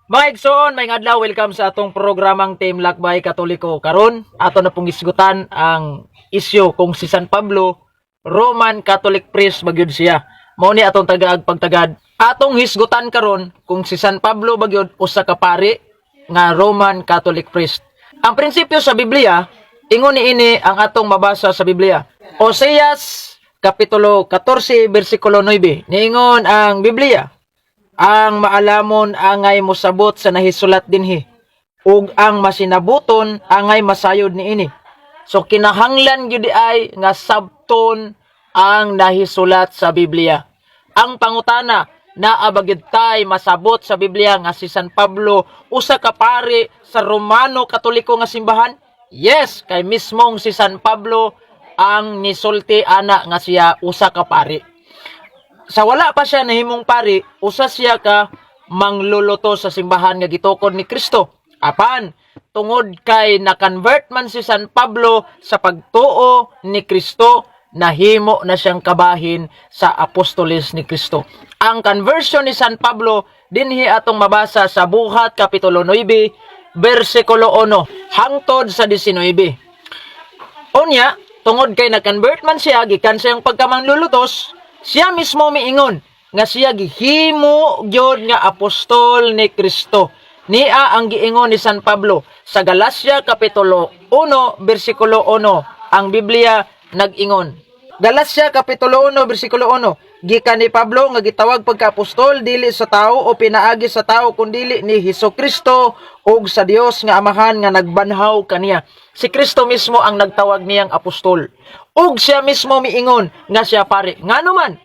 Mga igsoon, may adlaw, welcome sa atong programang Team Lakbay Katoliko. Karon, ato na pong isgutan ang isyu kung si San Pablo, Roman Catholic priest bagyod siya. Mao ni atong tagaag pagtagad. Atong hisgutan karon kung si San Pablo bagyod usa ka pari nga Roman Catholic priest. Ang prinsipyo sa Biblia, ingon niini ang atong mabasa sa Biblia. Oseas kapitulo 14 bersikulo 9. Niingon ang Biblia, ang maalamon angay mosabot sa nahisulat dinhi, ug ang masinabuton angay masayod niini. So kinahanglan gyud ay nga sabton ang nahisulat sa Biblia. Ang pangutana, naa ba gyud tay masabot sa Biblia nga si San Pablo usa ka pari sa Romano Katoliko nga simbahan? Yes, kay mismong si San Pablo ang nisulti ana nga siya usa ka pari. Sa wala pa siya nahimong pari, usa siya ka mangluluto sa simbahan nga gitukod ni Kristo. Apan, tungod kay na-convert man si San Pablo sa pagtuo ni Kristo, nahimo na siyang kabahin sa apostoles ni Kristo. Ang conversion ni San Pablo, dinhi atong mabasa sa Buhat Kapitulo 9, versikulo 1, hangtod sa 19. Unya, tungod kay na-convert man siya, gikan siyang pagkamanglulutos, siya mismo miingon nga siya gihimo gyud nga apostol ni Kristo. Nia ang giingon ni San Pablo sa Galacia Kapitulo 1, versikulo 1. Ang Biblia nag-ingon. Galacia Kapitulo 1, versikulo 1. Gikan ni Pablo nga gitawag pagka-apostol dili sa tao o pinaagi sa tao kundi ni Hesukristo ug sa Dios nga Amahan nga nagbanhaw kaniya. Si Kristo mismo ang nagtawag niyang apostol. Ug siya mismo miingon nga siya pari. Nganuman,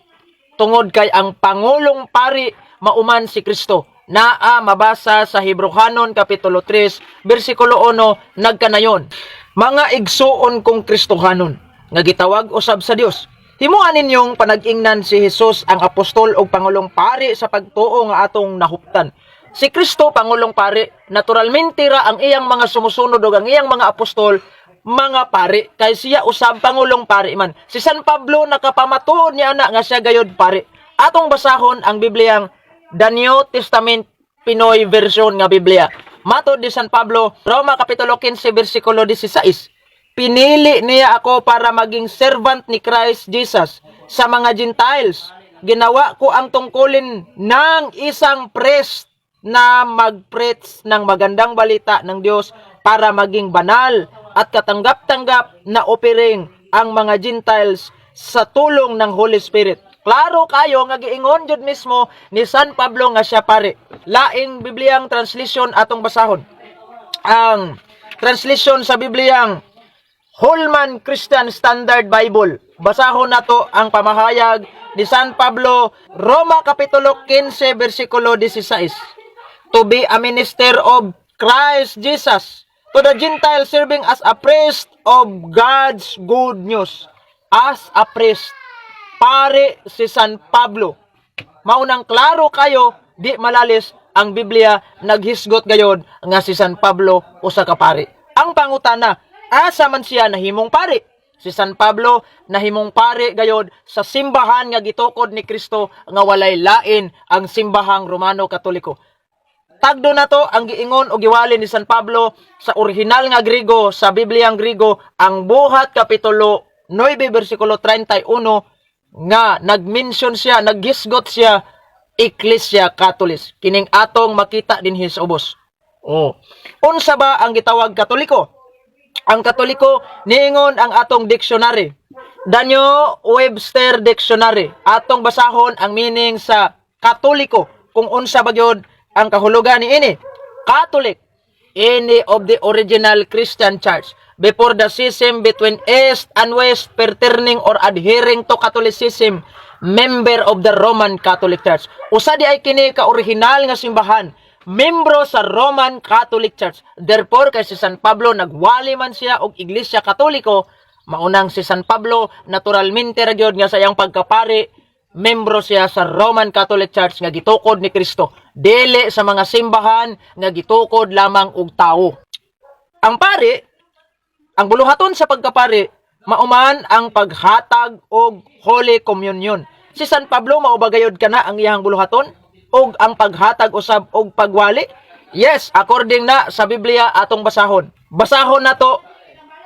tungod kay ang pangulong pari mauman si Kristo. Naa mabasa sa Hebrehanon Kapitulo 3, versikulo 1, nagkanayon. Mga igsuon kong Kristohanon, nga gitawag usab sa Dios. Himuan ninyong panag-ingnan si Jesus ang apostol o pangulong pari sa pagtuo nga atong nahuptan. Si Kristo pangulong pari, naturalmente ra ang iyang mga sumusunod o ang iyang mga apostol, mga pari, kay siya usab pangulong pari man. Si San Pablo nakapamatuod niya na nga siya gayod pari. Atong basahon ang Bibliang The New Testament Pinoy version nga Biblia. Matod ni San Pablo, Roma Kapitulo 15, versikulo 16. Pinili niya ako para maging servant ni Christ Jesus sa mga Gentiles. Ginawa ko ang tungkulin ng isang priest na mag-preach ng magandang balita ng Diyos para maging banal at katanggap-tanggap na opiring ang mga Gentiles sa tulong ng Holy Spirit. Klaro kayo nga giingon jud mismo ni San Pablo nga siya pari. Laing Bibliang translation atong basahon. Ang translation sa Bibliang Holman Christian Standard Bible. Basahon nato ang pamahayag ni San Pablo, Roma Kapitulo 15, versikulo 16. To be a minister of Christ Jesus, to the Gentiles serving as a priest of God's good news. As a priest, pare si San Pablo. Maunang klaro kayo, di malalis ang Biblia naghisgot gayod nga si San Pablo usa ka pari. Ang pangutana, asa man siya nahimong pari? Si San Pablo nahimong pari gayod sa simbahan nga gitukod ni Kristo nga walay lain ang simbahang Romano Katoliko. Tagdo na to ang giingon o giwali ni San Pablo sa orihinal nga Grigo, sa Bibliang Grigo, ang Buhat Kapitulo 9, versikulo 31, nga nag-mention siya, naghisgot siya, Ecclesia Catholis. Kining atong makita dinhi sa ubos. Unsa ba ang gitawag Katoliko? Ang Katoliko, niingon ang atong dictionary. Danyo Webster Dictionary. Atong basahon ang meaning sa Katoliko. Kung unsa ba gyud ang kahulugan ni ini. Catholic, any of the original Christian church before the schism between East and West pertaining or adhering to Catholicism, member of the Roman Catholic Church. Usa di ay kini ka original nga simbahan, membro sa Roman Catholic Church. Therefore, kay si San Pablo nagwali man siya og Iglesia Katoliko, maunang si San Pablo naturalmente ra gyud nga sa iyang pagkapari, membro siya sa Roman Catholic Church nga gitukod ni Kristo, dili sa mga simbahan nga gitukod lamang og tawo. Ang pari, ang buluhaton sa pagkapari, mauman ang paghatag og Holy Communion. Si San Pablo maubagayod kana ang iyang buluhaton og ang paghatag usab og pagwali. Yes, according na sa Biblia atong basahon. Basahon na to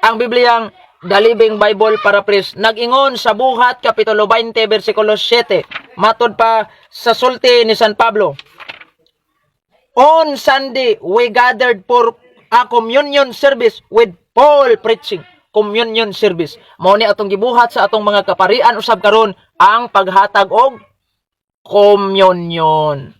ang Bibliang The Living Bible para Priest. Nag-ingon sa Buhat Kapitulo 20 versikulo 7. Matod pa sa sulti ni San Pablo. On Sunday, we gathered for a communion service with Paul preaching. Communion service. Mao ni atong gibuhat sa atong mga kaparian usab karon ang paghatag og communion.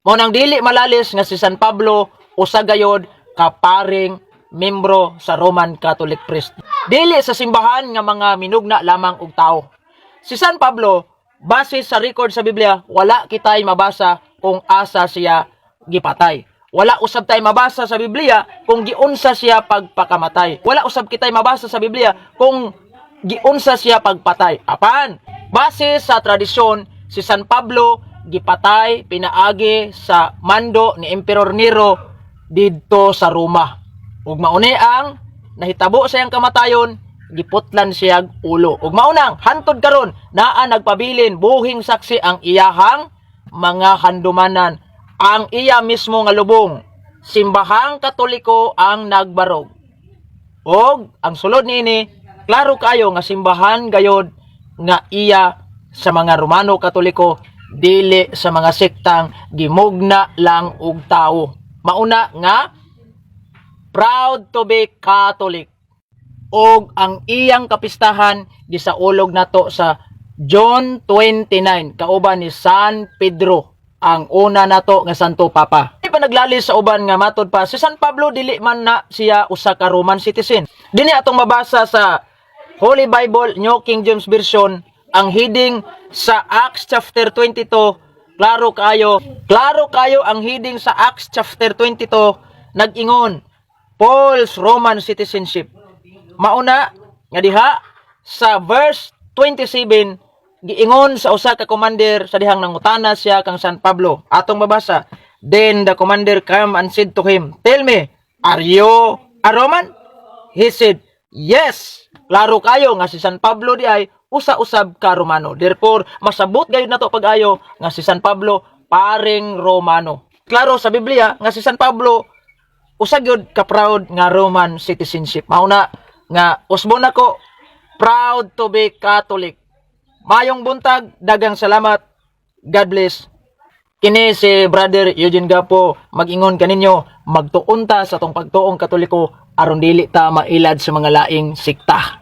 Mao nang dili malalis nga si San Pablo usa gayod kaparing membro sa Roman Catholic Priest. Dili sa simbahan nga mga minugna lamang og tao. Si San Pablo, base sa record sa Biblia, wala kitay mabasa kung asa siya gipatay. Wala usab tay mabasa sa Biblia kung giunsa siya pagpakamatay. Wala usab kitay mabasa sa Biblia kung giunsa siya pagpatay. Apan, base sa tradisyon, si San Pablo gipatay pinaagi sa mando ni Emperor Nero didto sa Roma. Ug mauni ang nahitabo sa iyang kamatayon, giputlan siya ulo. Ug maunang hantod karon naa nagpabilin buhing saksi ang iyahang mga handumanan. Ang iya mismo nga lubong, simbahang Katoliko ang nagbarog. Og ang sulod niini, klaro kayo nga simbahan gayod nga iya sa mga Romano Katoliko, dili sa mga sektang gimugna lang og tao. Mauna nga proud to be Catholic. Og ang iyang kapistahan gisaulog nato sa John 29 kauban ni San Pedro, ang una nato nga Santo Papa. Di pa naglalis sa uban nga matod pa si San Pablo dili man na siya usa ka Roman citizen. Dini atong mabasa sa Holy Bible New King James Version ang heading sa Acts chapter 22. Klaro kayo ang heading sa Acts chapter 22 nag-ingon Paul's Roman citizenship. Mauna nga diha sa verse 27 giingon sa usa ka commander sa dihang nangutana siya kang San Pablo. Atong mabasa. Then the commander came and said to him, "Tell me, are you a Roman?" He said, "Yes." Klaro kayo nga si San Pablo di ay usa-usab ka Romano. Therefore, masabot gayud nato pag-ayo nga si San Pablo paring Romano. Klaro sa Biblia nga si San Pablo usa gyud ka proud nga Roman citizenship. Mauna nga usbon nako proud to be Catholic. Mayong buntag, dagang salamat. God bless. Kini si Brother Eugene Gapo, mag-ingon kaninyo, magtuon ta sa tong pagtuong Katoliko aron dili ta mailad sa mga laing sikta.